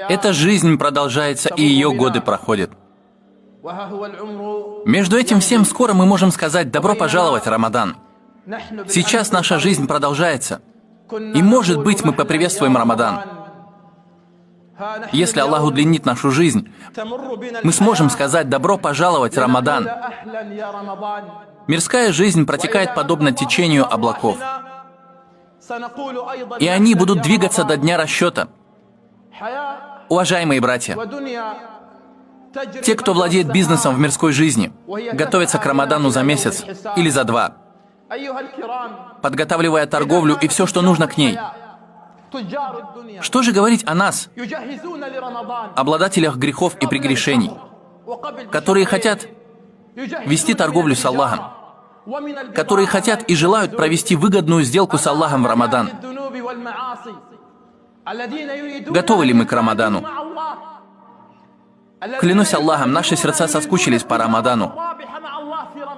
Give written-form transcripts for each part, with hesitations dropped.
Эта жизнь продолжается, и ее годы проходят. Между этим всем скоро мы можем сказать «добро пожаловать, Рамадан». Сейчас наша жизнь продолжается. И, может быть, мы поприветствуем Рамадан. Если Аллах удлинит нашу жизнь, мы сможем сказать «добро пожаловать, Рамадан». Мирская жизнь протекает подобно течению облаков. И они будут двигаться до дня расчета. Уважаемые братья, те, кто владеет бизнесом в мирской жизни, готовятся к Рамадану за месяц или за 2, подготавливая торговлю и все, что нужно к ней. Что же говорить о нас, обладателях грехов и прегрешений, которые хотят вести торговлю с Аллахом, которые хотят и желают провести выгодную сделку с Аллахом в Рамадан? Готовы ли мы к Рамадану? Клянусь Аллахом, наши сердца соскучились по Рамадану.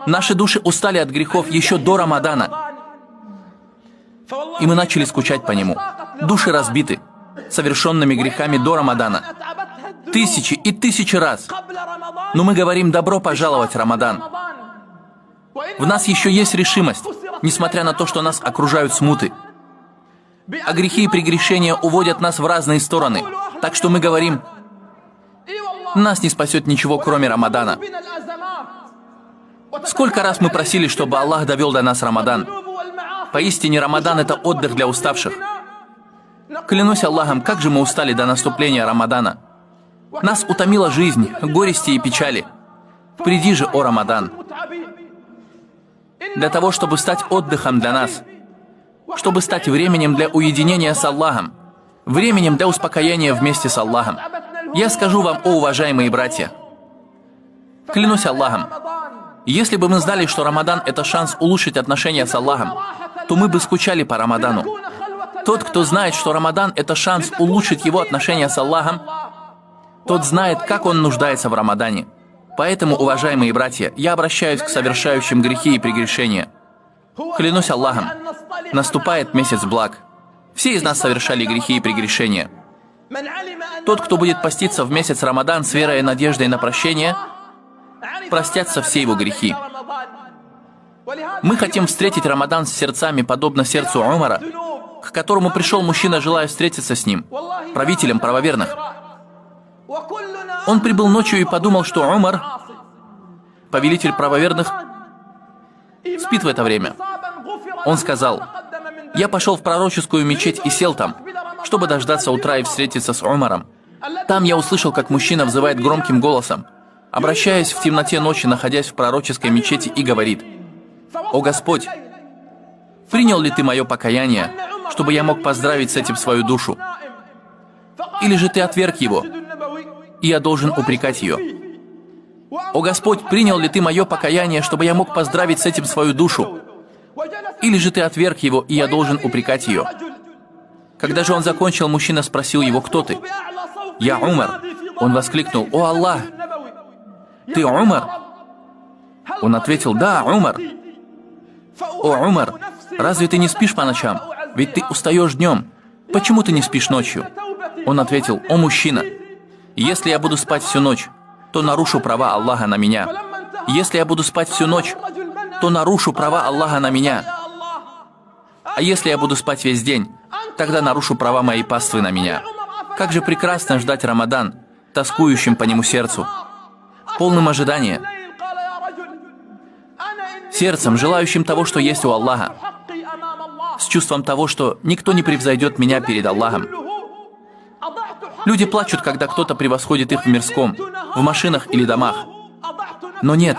Наши души устали от грехов еще до Рамадана. И мы начали скучать по нему. Души разбиты совершенными грехами до Рамадана. Тысячи и тысячи раз. Но мы говорим «добро пожаловать, Рамадан». В нас еще есть решимость, несмотря на то, что нас окружают смуты. А грехи и прегрешения уводят нас в разные стороны. Так что мы говорим, нас не спасет ничего, кроме Рамадана. Сколько раз мы просили, чтобы Аллах довел до нас Рамадан. Поистине, Рамадан – это отдых для уставших. Клянусь Аллахом, как же мы устали до наступления Рамадана. Нас утомила жизнь, горести и печали. Приди же, о Рамадан. Для того, чтобы стать отдыхом для нас, чтобы стать временем для уединения с Аллахом, временем для успокоения вместе с Аллахом. Я скажу вам, о уважаемые братья, клянусь Аллахом, если бы мы знали, что Рамадан – это шанс улучшить отношения с Аллахом, то мы бы скучали по Рамадану. Тот, кто знает, что Рамадан – это шанс улучшить его отношения с Аллахом, тот знает, как он нуждается в Рамадане. Поэтому, уважаемые братья, я обращаюсь к совершающим грехи и прегрешения. Клянусь Аллахом, наступает месяц благ. Все из нас совершали грехи и прегрешения. Тот, кто будет поститься в месяц Рамадан с верой и надеждой на прощение, простятся все его грехи. Мы хотим встретить Рамадан с сердцами, подобно сердцу Умара, к которому пришел мужчина, желая встретиться с ним, правителем правоверных. Он прибыл ночью и подумал, что Умар, повелитель правоверных, спит в это время. Он сказал: «Я пошел в пророческую мечеть и сел там, чтобы дождаться утра и встретиться с Умаром. Там я услышал, как мужчина взывает громким голосом, обращаясь в темноте ночи, находясь в пророческой мечети, и говорит: „О Господь, принял ли Ты мое покаяние, чтобы я мог поздравить с этим свою душу? Или же Ты отверг его, и я должен упрекать ее? О Господь, принял ли Ты мое покаяние, чтобы я мог поздравить с этим свою душу? Или же Ты отверг его, и я должен упрекать ее?“ Когда же он закончил, мужчина спросил его: „Кто ты?“ „Я Умар“. Он воскликнул: „О Аллах, ты Умар?“ Он ответил: „Да, Умар“. „О Умар, разве ты не спишь по ночам? Ведь ты устаешь днем. Почему ты не спишь ночью?“ Он ответил: „О мужчина, если я буду спать всю ночь, то нарушу права Аллаха на меня. Если я буду спать всю ночь, то нарушу права Аллаха на меня. А если я буду спать весь день, тогда нарушу права моей паствы на меня. Как же прекрасно ждать Рамадан, тоскующим по нему сердцу, полным ожидания, сердцем, желающим того, что есть у Аллаха, с чувством того, что никто не превзойдет меня перед Аллахом. Люди плачут, когда кто-то превосходит их в мирском, в машинах или домах. Но нет.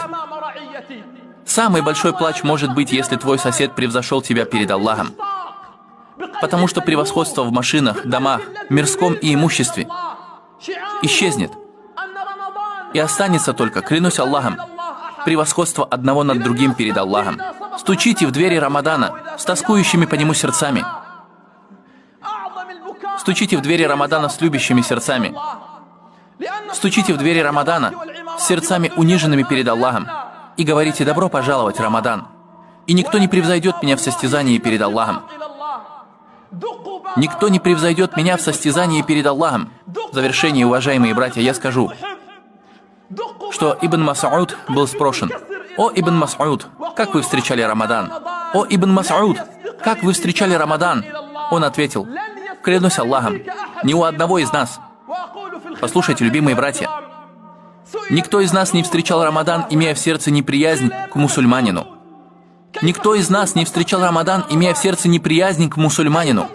Самый большой плач может быть, если твой сосед превзошел тебя перед Аллахом. Потому что превосходство в машинах, домах, мирском и имуществе исчезнет. И останется только, клянусь Аллахом, превосходство одного над другим перед Аллахом. Стучите в двери Рамадана с тоскующими по нему сердцами. Стучите в двери Рамадана с любящими сердцами. Стучите в двери Рамадана с сердцами, униженными перед Аллахом, и говорите: «Добро пожаловать, Рамадан». И никто не превзойдет меня в состязании перед Аллахом. Никто не превзойдет меня в состязании перед Аллахом. В завершение, уважаемые братья, я скажу, что Ибн Мас'уд был спрошен: «О, Ибн Мас'уд, как вы встречали Рамадан? О, Ибн Мас'уд, как вы встречали Рамадан?» Он ответил: «Клянусь Аллахом, ни у одного из нас». Послушайте, любимые братья, никто из нас не встречал Рамадан, имея в сердце неприязнь к мусульманину. Никто из нас не встречал Рамадан, имея в сердце неприязнь к мусульманину.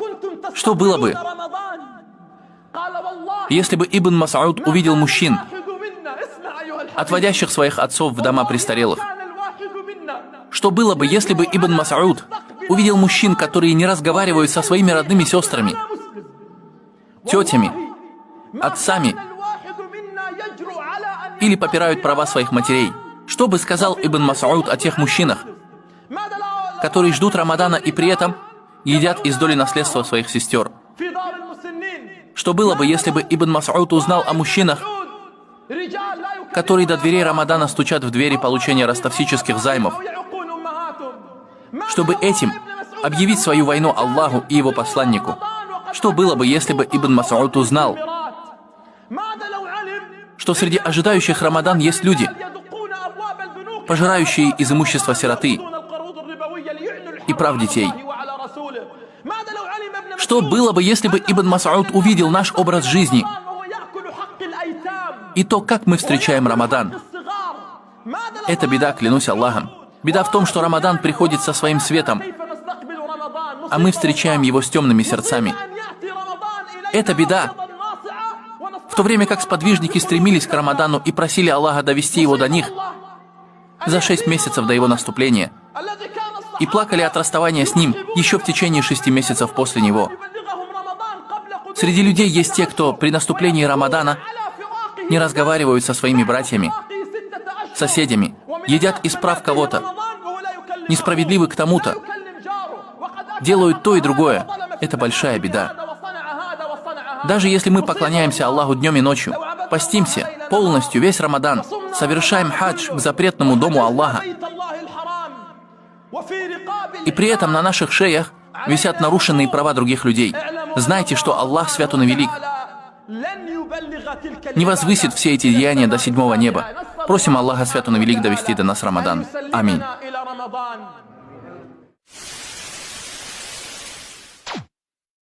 Что было бы, если бы Ибн Мас'уд увидел мужчин, отводящих своих отцов в дома престарелых? Что было бы, если бы Ибн Мас'уд увидел мужчин, которые не разговаривают со своими родными сестрами, тетями, отцами, или попирают права своих матерей? Что бы сказал Ибн Мас'уд о тех мужчинах, которые ждут Рамадана и при этом едят из доли наследства своих сестер? Что было бы, если бы Ибн Мас'уд узнал о мужчинах, которые до дверей Рамадана стучат в двери получения ростовсических займов, чтобы этим объявить свою войну Аллаху и его посланнику? Что было бы, если бы Ибн Мас'уд узнал, что среди ожидающих Рамадан есть люди, пожирающие из имущества сироты и прав детей? Что было бы, если бы Ибн Мас'уд увидел наш образ жизни и то, как мы встречаем Рамадан? Это беда, клянусь Аллахом. Беда в том, что Рамадан приходит со своим светом, а мы встречаем его с темными сердцами. Это беда. В то время как сподвижники стремились к Рамадану и просили Аллаха довести его до них за 6 месяцев до его наступления, и плакали от расставания с ним еще в течение 6 месяцев после него. Среди людей есть те, кто при наступлении Рамадана не разговаривают со своими братьями, соседями, едят из прав кого-то, несправедливы к тому-то, делают то и другое. Это большая беда. Даже если мы поклоняемся Аллаху днем и ночью, постимся полностью весь Рамадан, совершаем хадж к запретному дому Аллаха, и при этом на наших шеях висят нарушенные права других людей, знайте, что Аллах свят Он и велик не возвысит все эти деяния до 7-го неба. Просим Аллаха свят Он и велик довести до нас Рамадан. Аминь.